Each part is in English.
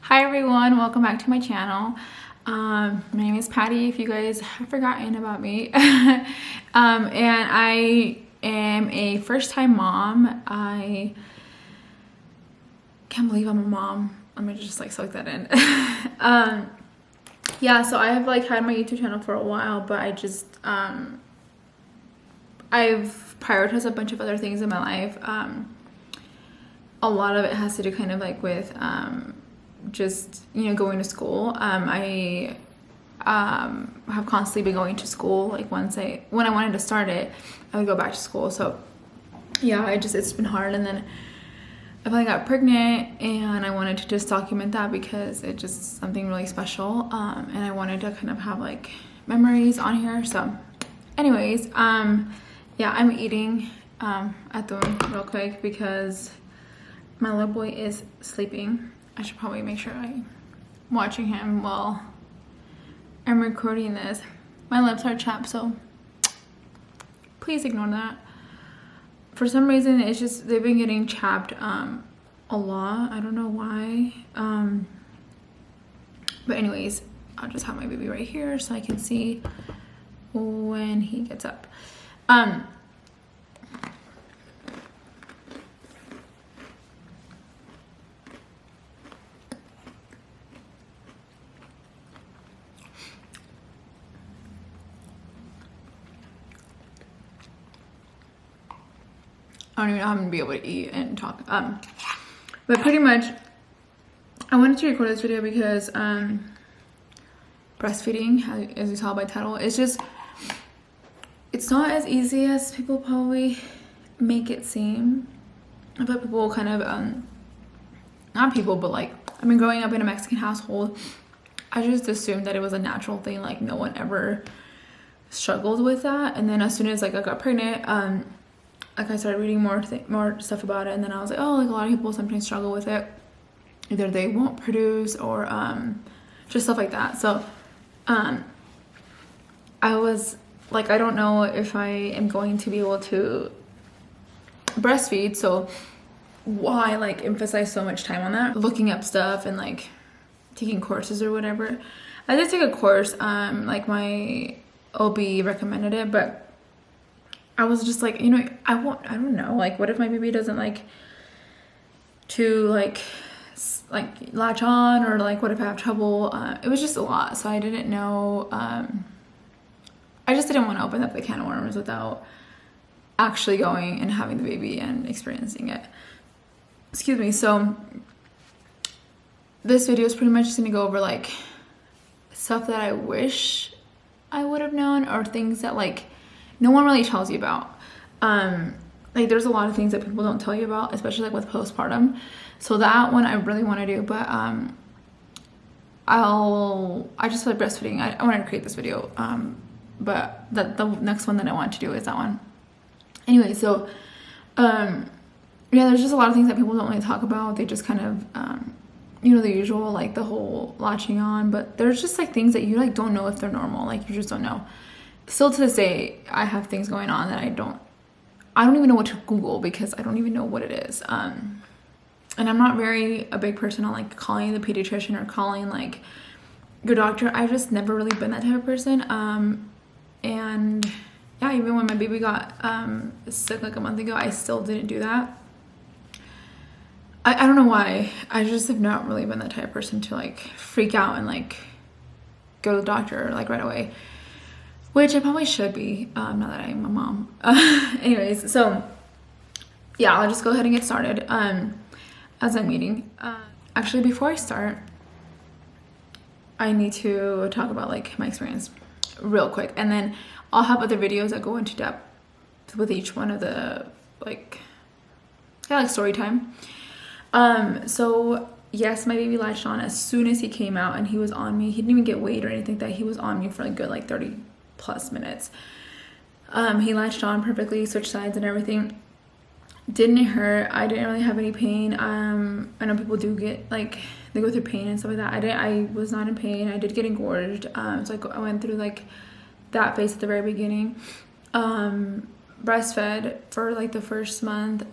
Hi everyone, welcome back to my channel. My name is Patty, if you guys have forgotten about me. And I am a first-time mom. I can't believe I'm a mom. Let me just soak that in. Yeah, so I have had my YouTube channel for a while, but I just I've prioritized a bunch of other things in my life. A lot of it has to do kind of with just going to school. I have constantly been going to school. When I wanted to start it, I would go back to school. So yeah, it's been hard. And then I finally got pregnant, and I wanted to just document that because it's just something really special. And I wanted to kind of have memories on here. So anyways, yeah, I'm eating at the room real quick because my little boy is sleeping. I should probably make sure I'm watching him while I'm recording this. My lips are chapped, so please ignore that. For some reason, it's just they've been getting chapped a lot. I don't know why. But anyways, I'll just have my baby right here so I can see when he gets up. I don't even know how I'm gonna be able to eat and talk. But pretty much, I wanted to record this video because breastfeeding, as you saw by title, it's not as easy as people probably make it seem. But people kind of, not people, but I've been growing up in a Mexican household. I just assumed that it was a natural thing. No one ever struggled with that. And then as soon as I got pregnant, I started reading more stuff about it, and then I was like, oh, a lot of people sometimes struggle with it. Either they won't produce or just stuff like that. So I was I don't know if I am going to be able to breastfeed, so why emphasize so much time on that? Looking up stuff and taking courses or whatever. I did take a course, my OB recommended it, but I was just I don't know, what if my baby doesn't to latch on, or what if I have trouble? It was just a lot, so I didn't know. I just didn't want to open up the can of worms without actually going and having the baby and experiencing it. Excuse me. So this video is pretty much just gonna go over stuff that I wish I would have known, or things that no one really tells you about. There's a lot of things that people don't tell you about, especially with postpartum. So that one I really want to do, but I just feel breastfeeding. I wanted to create this video, but the next one that I want to do is that one. Anyway, so yeah, there's just a lot of things that people don't really talk about. They just kind of the usual, the whole latching on, but there's just things that you don't know if they're normal. You just don't know. Still to this day, I have things going on that I don't even know what to Google because I don't even know what it is. And I'm not a big person on calling the pediatrician or calling your doctor. I've just never really been that type of person. And yeah, even when my baby got sick a month ago, I still didn't do that. I don't know why. I just have not really been that type of person to freak out and go to the doctor right away. Which I probably should be, now that I'm a mom. Anyways, so yeah, I'll just go ahead and get started as I'm eating. Actually, before I start, I need to talk about my experience real quick. And then I'll have other videos that go into depth with each one of the, story time. So yes, my baby latched on as soon as he came out, and he was on me. He didn't even get weighed or anything like that. He was on me for a good 30 plus minutes. He latched on perfectly, switched sides and everything. Didn't hurt. I didn't really have any pain. I know people do get they go through pain and stuff like that. I was not in pain. I did get engorged. So I went through that phase at the very beginning. Breastfed for the first month.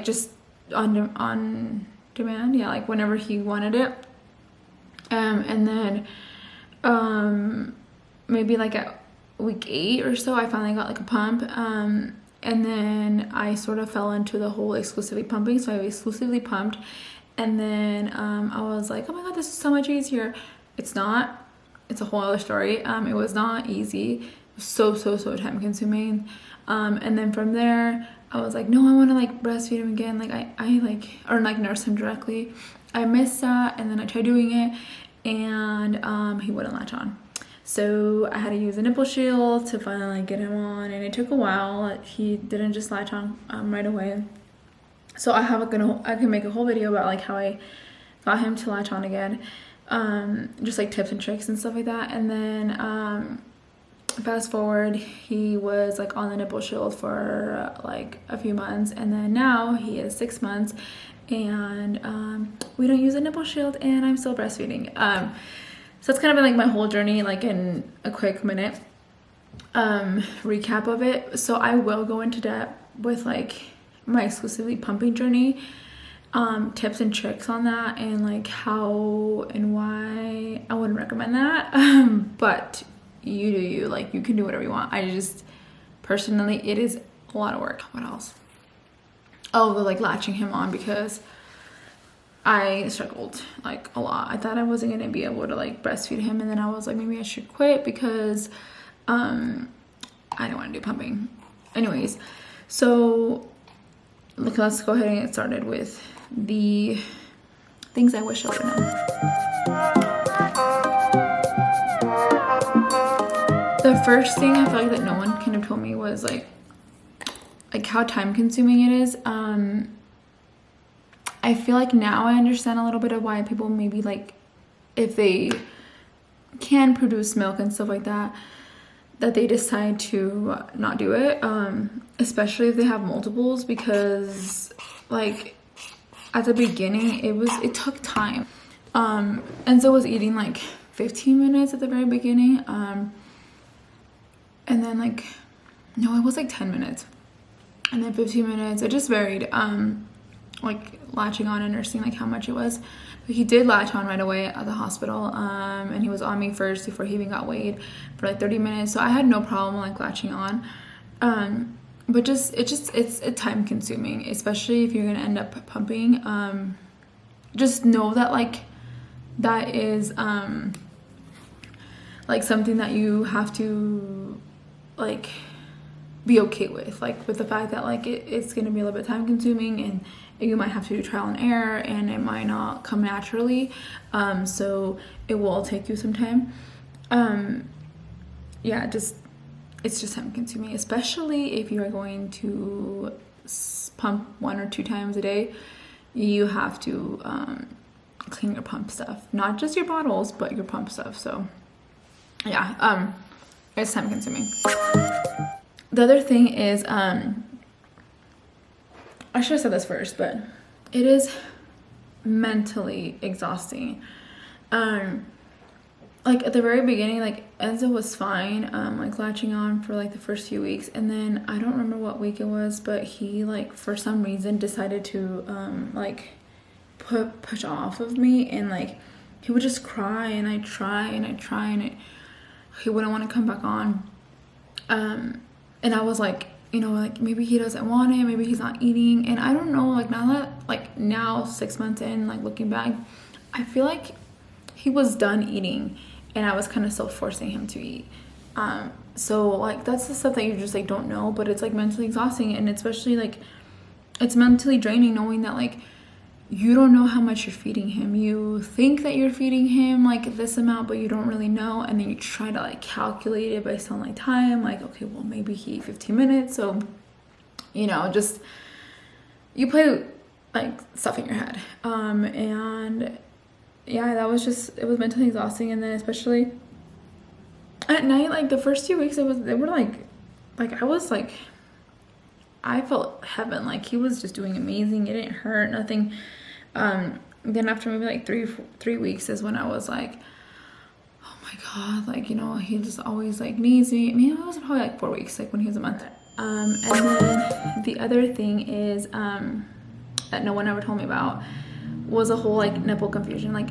Just on demand. Yeah, like whenever he wanted it. And then maybe like at week 8 or so, I finally got like a pump. And then I sort of fell into the whole exclusively pumping. So I exclusively pumped. And then I was like, oh my God, this is so much easier. It's not. It's a whole other story. It was not easy. It was so time consuming. And then from there, I was like, no, I want to like breastfeed him again. Like I like, or like nurse him directly. I missed that. And then I tried doing it and he wouldn't latch on. So I had to use a nipple shield to finally get him on, and it took a while. He didn't just latch on right away. So I can make a whole video about like how I got him to latch on again, just like tips and tricks and stuff like that. And then fast forward, he was like on the nipple shield for like a few months, and then now he is 6 months, and we don't use a nipple shield, and I'm still breastfeeding. So that's kind of been like my whole journey, like in a quick minute recap of it. So I will go into depth with like my exclusively pumping journey, tips and tricks on that, and like how and why I wouldn't recommend that. But you do you, like you can do whatever you want. I just personally, it is a lot of work. What else? Oh, the like latching him on, because I struggled like a lot. I thought I wasn't gonna be able to like breastfeed him, and then I was like, maybe I should quit because I don't want to do pumping. Anyways, so look, let's go ahead and get started with the things I wish I would know. The first thing I feel like that no one kind of told me was like how time consuming it is. I feel like now I understand a little bit of why people maybe like, if they can produce milk and stuff like that, that they decide to not do it, especially if they have multiples, because like at the beginning it took time. Enzo was eating like 15 minutes at the very beginning, and then like, no, it was like 10 minutes, and then 15 minutes. It just varied, like latching on and nursing like how much it was. But he did latch on right away at the hospital, and he was on me first before he even got weighed for like 30 minutes. So I had no problem like latching on, but it's time consuming, especially if you're gonna end up pumping. Just know that like that is like something that you have to like be okay with, like with the fact that like it's gonna be a little bit time consuming, and you might have to do trial and error, and it might not come naturally, so it will take you some time. Yeah, it's just time consuming, especially if you are going to pump 1 or 2 times a day. You have to clean your pump stuff, not just your bottles, but your pump stuff. So yeah, it's time consuming. The other thing is, I should have said this first, but it is mentally exhausting. Like at the very beginning, like Enzo was fine, like latching on for like the first few weeks, and then I don't remember what week it was, but he like for some reason decided to like push off of me, and like he would just cry, and I try and he wouldn't want to come back on, and I was like, you know, like maybe he doesn't want it, maybe he's not eating. And I don't know, like now 6 months in, like looking back, I feel like he was done eating, and I was kind of still forcing him to eat. So like that's the stuff that you just like don't know, but it's like mentally exhausting, and especially like it's mentally draining knowing that like you don't know how much you're feeding him. You think that you're feeding him like this amount, but you don't really know, and then you try to like calculate it based on like time, like okay, well maybe he ate 15 minutes, so you know, just you play like stuff in your head, and yeah, that was just, it was mentally exhausting. And then especially at night, like the first 2 weeks, they were like I was like, I felt heaven. Like he was just doing amazing. It didn't hurt, nothing. Then after maybe like three weeks is when I was like, oh my God, like, you know, he just always like needs me. I mean, it was probably like 4 weeks, like when he was a month. And then the other thing is that no one ever told me about was a whole like nipple confusion. Like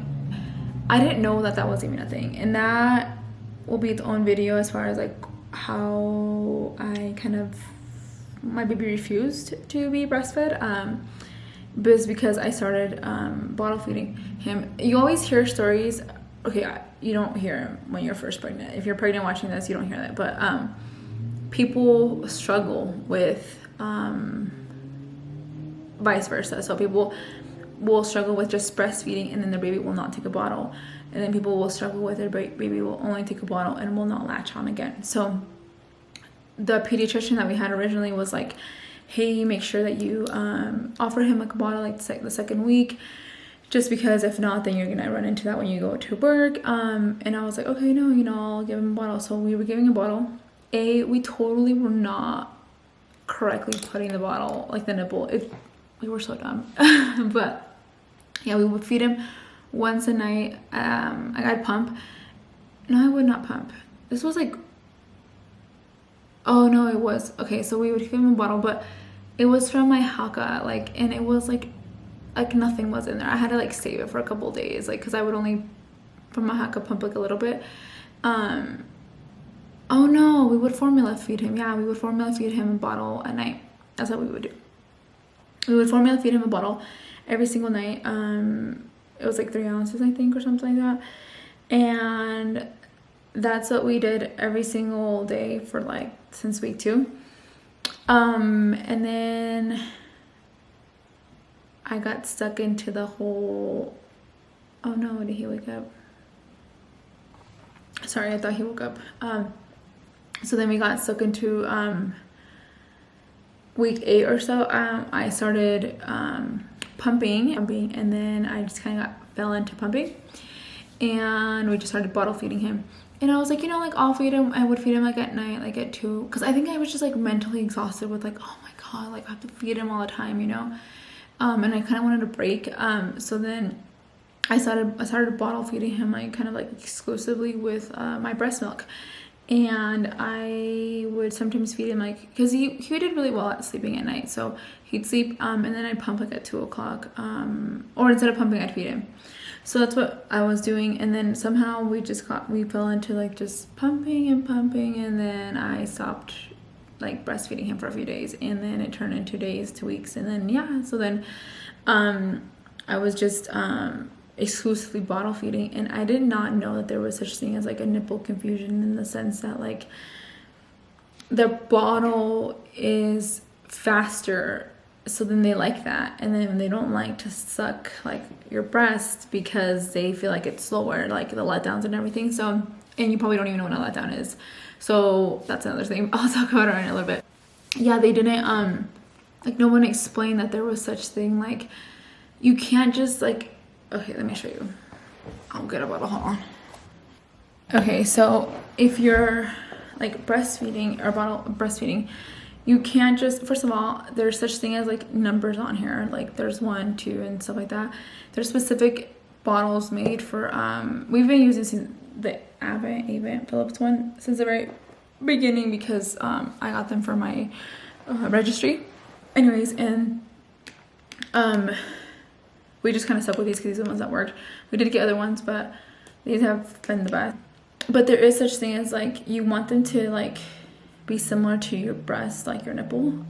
I didn't know that that was even a thing, and that will be its own video as far as like how I kind of, my baby refused to be breastfed. But it's because I started bottle feeding him. You always hear stories. Okay, you don't hear them when you're first pregnant. If you're pregnant watching this, you don't hear that. But people struggle with vice versa. So people will struggle with just breastfeeding and then their baby will not take a bottle. And then people will struggle with their baby will only take a bottle and will not latch on again. So the pediatrician that we had originally was like, hey, make sure that you offer him like a bottle like the second week, just because if not, then you're gonna run into that when you go to work. And I was like, okay, no, you know, I'll give him a bottle. So we were giving a bottle. We totally were not correctly putting the bottle, like the nipple. We were so dumb. But yeah, we would feed him once a night. I'd pump. No, I would not pump. This was like, oh no, it was, okay, so we would give him a bottle, but it was from my haka, like, and it was like nothing was in there. I had to like save it for a couple days, like, because I would only from my haka pump like a little bit. Oh no, we would formula feed him. Yeah, we would formula feed him a bottle a night. That's what we would do. We would formula feed him a bottle every single night. It was like 3 ounces, I think, or something like that. And that's what we did every single day for like since week 2. And then I got stuck into the whole, oh no, did he wake up? Sorry, I thought he woke up. So then we got stuck into week 8 or so. I started pumping, and then I just kind of fell into pumping, and we just started bottle feeding him. And I was like, you know, like I'll feed him. I would feed him like at night, like at 2, because I think I was just like mentally exhausted with like, oh my god, like I have to feed him all the time, you know. And I kind of wanted a break. So then I started bottle feeding him, like kind of like exclusively with my breast milk. And I would sometimes feed him like, because he did really well at sleeping at night, so he'd sleep, and then I'd pump like at 2 o'clock, or instead of pumping, I'd feed him. So that's what I was doing. And then somehow we fell into like just pumping, and then I stopped like breastfeeding him for a few days, and then it turned into days to weeks, and then yeah, so then I was just exclusively bottle feeding, and I did not know that there was such thing as like a nipple confusion, in the sense that like the bottle is faster, so then they like that, and then they don't like to suck like your breast because they feel like it's slower, like the letdowns and everything. So, and you probably don't even know what a letdown is, so that's another thing I'll talk about it in a little bit. Yeah, they didn't like no one explained that there was such thing, like you can't just like, okay, let me show you. I'll get a bottle, hold on. Okay, so if you're like breastfeeding or bottle breastfeeding, you can't just, first of all, there's such thing as like numbers on here, like there's 1, 2 and stuff like that. There's specific bottles made for, we've been using the Avent Philips one since the very beginning, because I got them for my registry. Anyways, and we just kind of stuck with these because these are the ones that worked. We did get other ones, but these have been the best. But there is such thing as like, you want them to like be similar to your breast, like your nipple,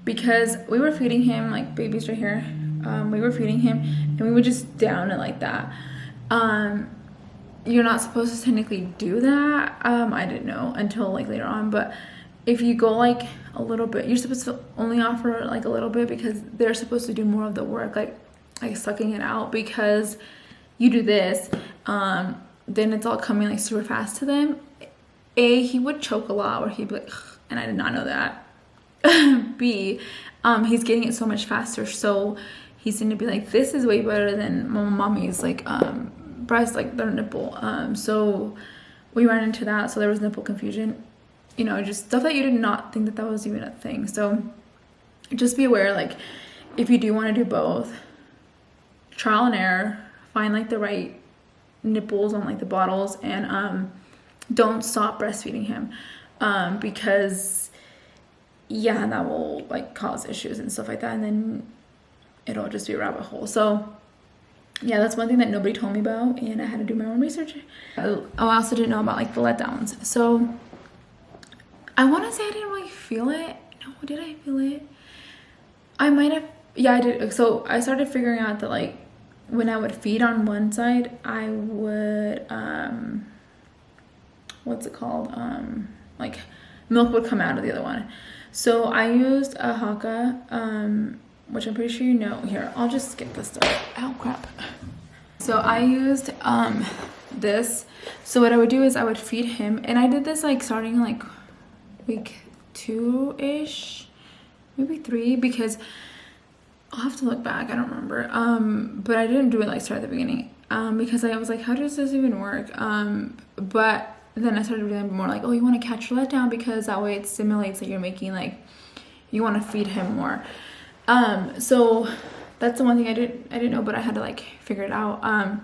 because we were feeding him, like baby's right here, we were feeding him and we would just down it like that. You're not supposed to technically do that. I didn't know until like later on, but if you go like a little bit, you're supposed to only offer like a little bit, because they're supposed to do more of the work, like sucking it out, because you do this, then it's all coming like super fast to them. He would choke a lot, or he'd be like, ugh, and I did not know that. B, he's getting it so much faster, so he's going to be like, this is way better than mommy's like breast, like their nipple. So we ran into that, so there was nipple confusion, you know, just stuff that you did not think that that was even a thing. So just be aware, like if you do want to do both, trial and error, find like the right nipples on like the bottles, and don't stop breastfeeding him, because yeah, that will like cause issues and stuff like that. And then it'll just be a rabbit hole. So yeah, that's one thing that nobody told me about, and I had to do my own research. I also didn't know about like the letdowns. So I want to say I didn't really feel it. No, did I feel it? I might have. Yeah, I did. So I started figuring out that like when I would feed on one side, I would what's it called? Like milk would come out of the other one. So I used a Haka, which I'm pretty sure you know. Here, I'll just skip this stuff. Oh crap. So I used this. So what I would do is I would feed him, and I did this like starting like week 2-ish, maybe 3, because I'll have to look back, I don't remember. But I didn't do it like start at the beginning, because I was like, how does this even work? But then I started doing more like, oh, you want to catch your letdown, because that way it stimulates that you're making like, you want to feed him more. So that's the one thing I didn't know, but I had to like figure it out.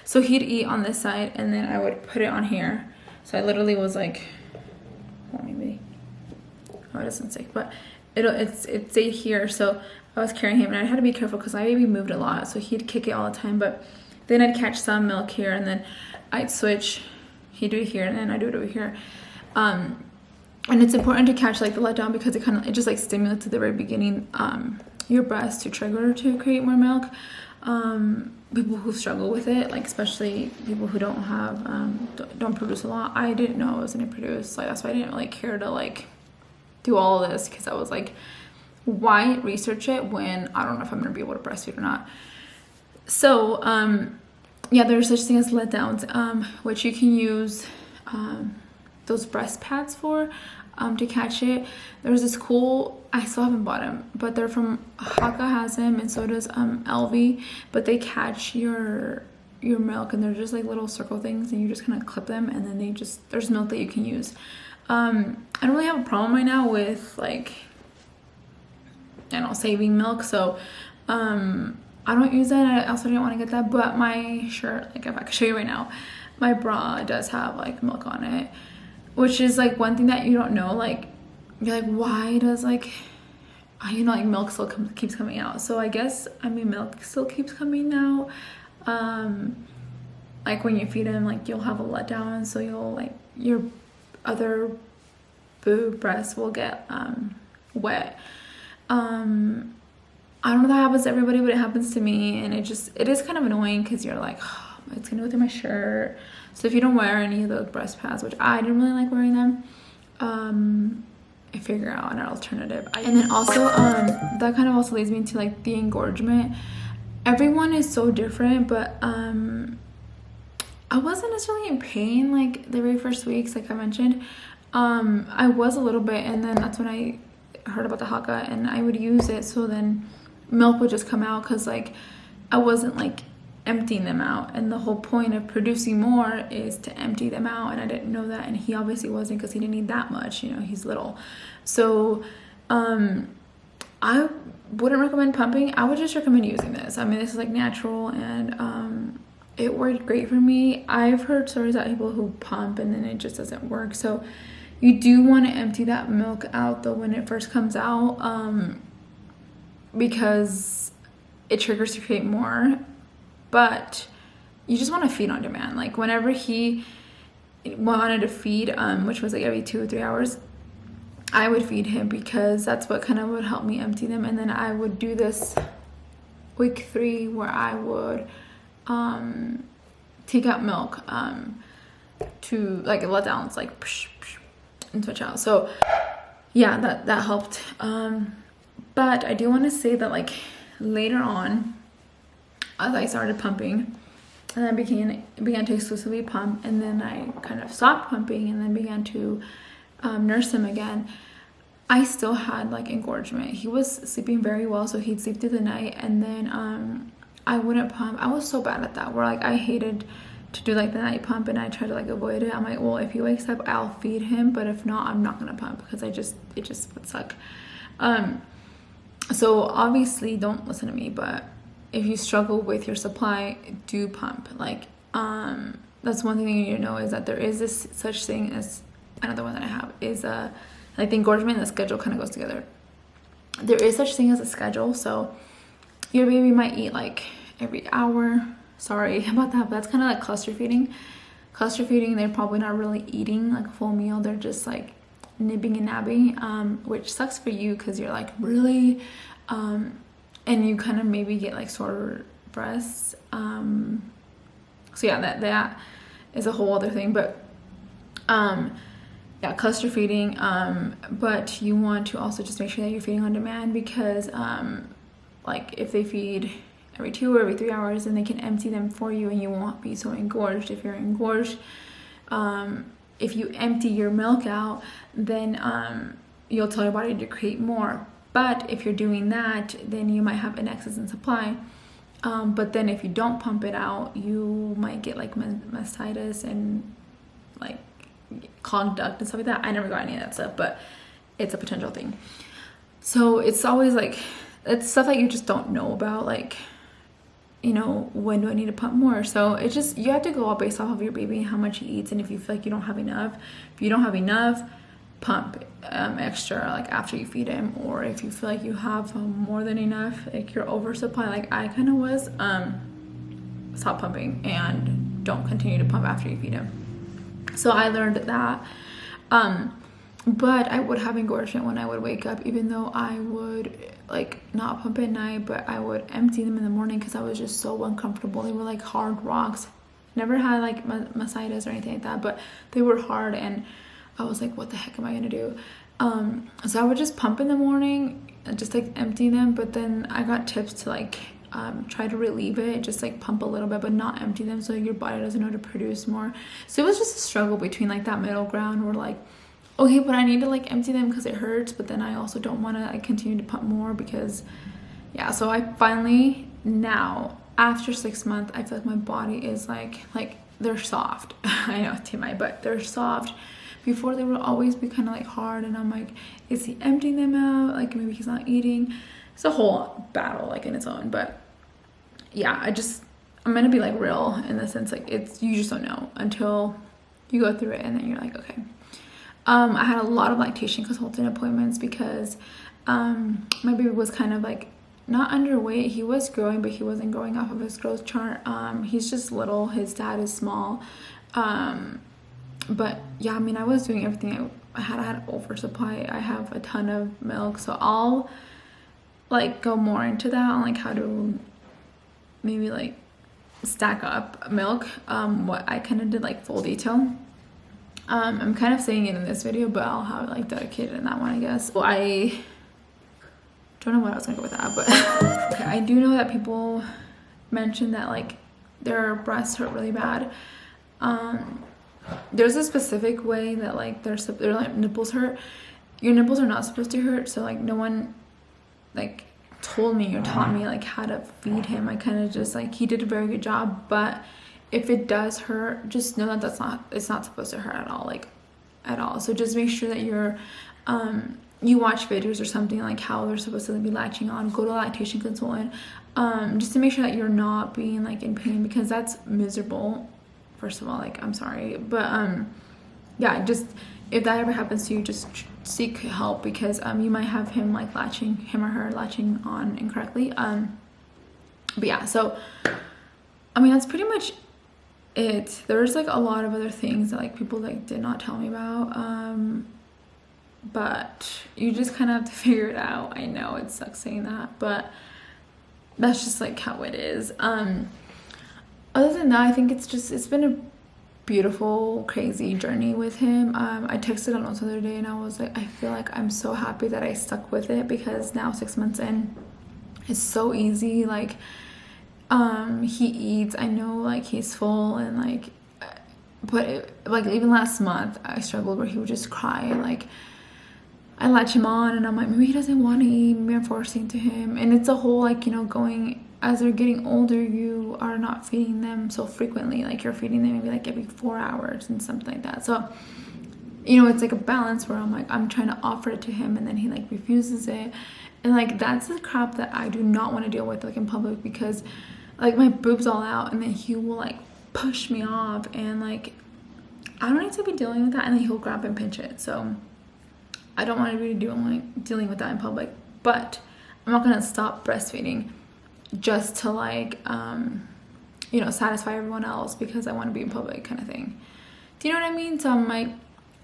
So he'd eat on this side, and then I would put it on here. So I literally was like, well, maybe, oh, it doesn't say, but it stayed here. So I was carrying him, and I had to be careful because my baby moved a lot, so he'd kick it all the time. But then I'd catch some milk here, and then I'd switch. He'd do it here, and then I'd do it over here. And it's important to catch like the letdown, because it just like stimulates at the very beginning your breast to trigger to create more milk. People who struggle with it, like especially people who don't have don't produce a lot. I didn't know I was gonna produce, like that's why I didn't really care to like do all of this, because I was like, why research it when I don't know if I'm gonna be able to breastfeed or not. So yeah, there's such thing as letdowns, which you can use those breast pads for to catch it. There's this cool, I still haven't bought them, but they're from Haka has them, and so does LV, but they catch your milk, and they're just like little circle things, and you just kind of clip them, and then there's milk that you can use. I don't really have a problem right now with like, I don't know, saving milk, so I don't use that. I also didn't want to get that, but my shirt, like if I could show you right now, my bra does have like milk on it, which is like one thing that you don't know. Like you're like, why does like, you know, like milk still keeps coming out? So I guess, I mean, milk still keeps coming out. Like when you feed him, like you'll have a letdown, so you'll like, your other boob breast will get wet. I don't know if that happens to everybody, but it happens to me, and it is kind of annoying, because you're like, oh, it's gonna go through my shirt. So if you don't wear any of those breast pads, which I didn't really like wearing them, I figure out an alternative. And then also that kind of also leads me to like the engorgement. Everyone is so different, but I wasn't necessarily in pain like the very first weeks, like I mentioned. I was a little bit, and then that's when I heard about the Haka, and I would use it, so then milk would just come out, because like I wasn't like emptying them out, and the whole point of producing more is to empty them out, and I didn't know that, and he obviously wasn't, because he didn't need that much, you know, he's little. So I wouldn't recommend pumping. I would just recommend using this. I mean, this is like natural, and it worked great for me. I've heard stories about people who pump and then it just doesn't work, so you do want to empty that milk out though when it first comes out, because it triggers to create more. But you just want to feed on demand. Like whenever he wanted to feed, which was like every 2 or 3 hours, I would feed him, because that's what kind of would help me empty them. And then I would do this week 3 where I would take out milk to like letdowns, like psh, psh, and switch out. So yeah, that helped. But I do want to say that like later on, as I started pumping, and I began to exclusively pump, and then I kind of stopped pumping, and then began to nurse him again, I still had like engorgement. He was sleeping very well, so he'd sleep through the night, and then I wouldn't pump. I was so bad at that, where like I hated to do like the night pump, and I tried to like avoid it. I'm like, well, if he wakes up, I'll feed him, but if not, I'm not gonna pump, because it just would suck. So obviously don't listen to me, but if you struggle with your supply, do pump. Like that's one thing you need to know, is that there is this such thing as, another one that I have is like the engorgement and the schedule kind of goes together. There is such thing as a schedule. So your baby might eat like every hour. Sorry about that, but that's kind of like cluster feeding. Cluster feeding, they're probably not really eating like a full meal. They're just like nibbing and nabbing, which sucks for you because you're like, really? And you kind of maybe get like sore breasts. So yeah, that is a whole other thing. But yeah, cluster feeding. But you want to also just make sure that you're feeding on demand, because like if they feed every 2 or every 3 hours, then they can empty them for you and you won't be so engorged. If you're engorged, if you empty your milk out, then you'll tell your body to create more. But if you're doing that, then you might have an excess in supply. But then if you don't pump it out, you might get like mastitis and like clogged duct and stuff like that. I never got any of that stuff, but it's a potential thing. So it's always like, it's stuff that you just don't know about, like, you know, when do I need to pump more? So it's just, you have to go all based off of your baby and how much he eats, and if you feel like you don't have enough. If you don't have enough, pump extra like after you feed him. Or if you feel like you have more than enough, like your oversupply, like I kind of was, stop pumping and don't continue to pump after you feed him. So I learned that. But I would have engorgement when I would wake up, even though I would like not pump at night, but I would empty them in the morning because I was just so uncomfortable. They were like hard rocks. Never had like mastitis or anything like that, but they were hard, and I was like, what the heck am I gonna do? So I would just pump in the morning and just like empty them. But then I got tips to like try to relieve it, just like pump a little bit but not empty them, so your body doesn't know to produce more. So it was just a struggle between like that middle ground where like, okay, but I need to like empty them because it hurts, but then I also don't want to like continue to pump more because, yeah. So I finally, now after 6 months, I feel like my body is like they're soft. I know, TMI, but they're soft. Before they would always be kind of like hard, and I'm like, is he emptying them out? Like maybe he's not eating. It's a whole battle like in its own. But yeah, I'm gonna be like real in the sense, like you just don't know until you go through it, and then you're like, okay. I had a lot of lactation consultant appointments because my baby was kind of like not underweight. He was growing, but he wasn't growing off of his growth chart. He's just little. His dad is small. But yeah, I mean, I was doing everything. I had oversupply. I have a ton of milk, so I'll like go more into that on like how to maybe like stack up milk. What I kind of did like full detail. I'm kind of saying it in this video, but I'll have it like dedicated in that one, I guess. Well, I don't know what I was gonna go with that, but okay, I do know that people mention that like their breasts hurt really bad. There's a specific way that like their like nipples hurt. Your nipples are not supposed to hurt, so like no one like told me or taught me like how to feed him. I kind of just like, he did a very good job, but if it does hurt, just know that it's not supposed to hurt at all, like at all. So just make sure that you're you watch videos or something like how they're supposed to be latching on. Go to a lactation consultant, just to make sure that you're not being like in pain, because that's miserable. First of all, like I'm sorry, but yeah, just if that ever happens to you, just seek help, because you might have him or her latching on incorrectly. But yeah, so I mean that's pretty much it. There's like a lot of other things that like people like did not tell me about, but you just kind of have to figure it out. I know it sucks saying that, but that's just like how it is. Other than that, I think it's been a beautiful, crazy journey with him. I texted him the other day and I was like, I feel like I'm so happy that I stuck with it, because now 6 months in, it's so easy. Like he eats, I know like he's full, and like, but like even last month I struggled where he would just cry, and like I latch him on and I'm like, maybe he doesn't want to eat, maybe I'm forcing to him. And it's a whole like, you know, going as they're getting older, you are not feeding them so frequently. Like you're feeding them maybe like every 4 hours and something like that. So, you know, it's like a balance where I'm like, I'm trying to offer it to him and then he like refuses it. And like, that's the crap that I do not want to deal with like in public, because like my boob's all out and then he will like push me off, and like, I don't need to be dealing with that. And then he'll grab and pinch it. So I don't want to be dealing with that in public, but I'm not going to stop breastfeeding. just to like, you know, satisfy everyone else because I want to be in public kind of thing. Do you know what I mean? So I'm like,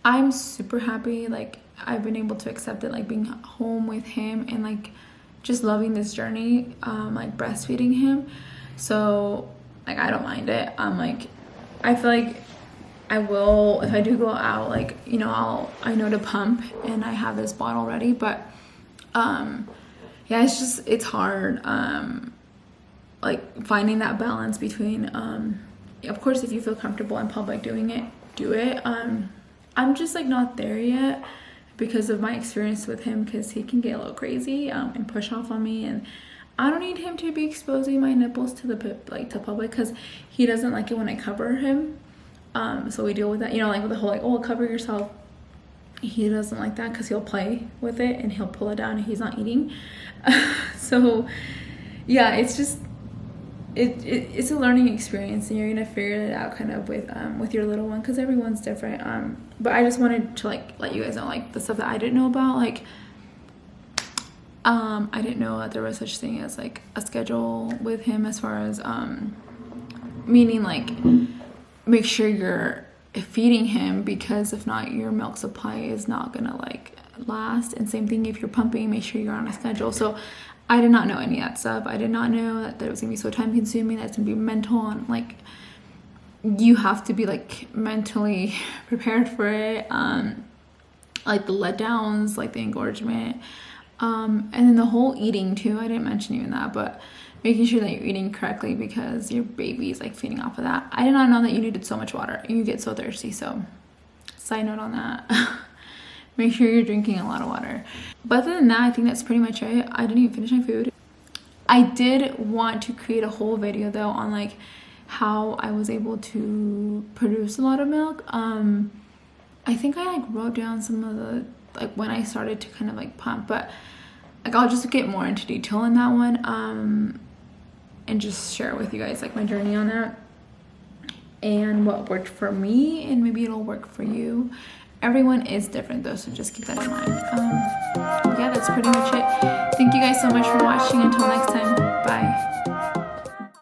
I'm super happy. Like I've been able to accept it, like being home with him and like just loving this journey, like breastfeeding him. So like I don't mind it. Like I feel like I will, if I do go out, like, you know, I know to pump and I have this bottle ready, but yeah, it's hard, like finding that balance between, of course, if you feel comfortable in public doing it, do it. I'm just like not there yet because of my experience with him, because he can get a little crazy and push off on me, and I don't need him to be exposing my nipples to the to public, because he doesn't like it when I cover him. So we deal with that, you know, like with the whole like, oh, cover yourself. He doesn't like that because he'll play with it and he'll pull it down and he's not eating. So yeah, it's just it's a learning experience, and you're gonna figure it out kind of with your little one, because everyone's different. But I just wanted to like let you guys know like the stuff that I didn't know about. Like I didn't know that there was such thing as like a schedule with him, as far as meaning like make sure you're feeding him, because if not, your milk supply is not gonna like last. And same thing if you're pumping, make sure you're on a schedule. So I did not know any of that stuff. I did not know that it was gonna be so time consuming, that it's gonna be mental, and like you have to be like mentally prepared for it, like the letdowns, like the engorgement, and then the whole eating too. I didn't mention even that, but making sure that you're eating correctly, because your baby is like feeding off of that. I did not know that you needed so much water and you get so thirsty. So side note on that. Make sure you're drinking a lot of water. But other than that, I think that's pretty much it. I didn't even finish my food. I did want to create a whole video though on like how I was able to produce a lot of milk. I think I like wrote down some of the like when I started to kind of like pump, but like I'll just get more into detail in that one, and just share with you guys like my journey on that and what worked for me, and maybe it'll work for you. Everyone is different though, so just keep that in mind. Yeah, that's pretty much it. Thank you guys so much for watching. Until next time, bye.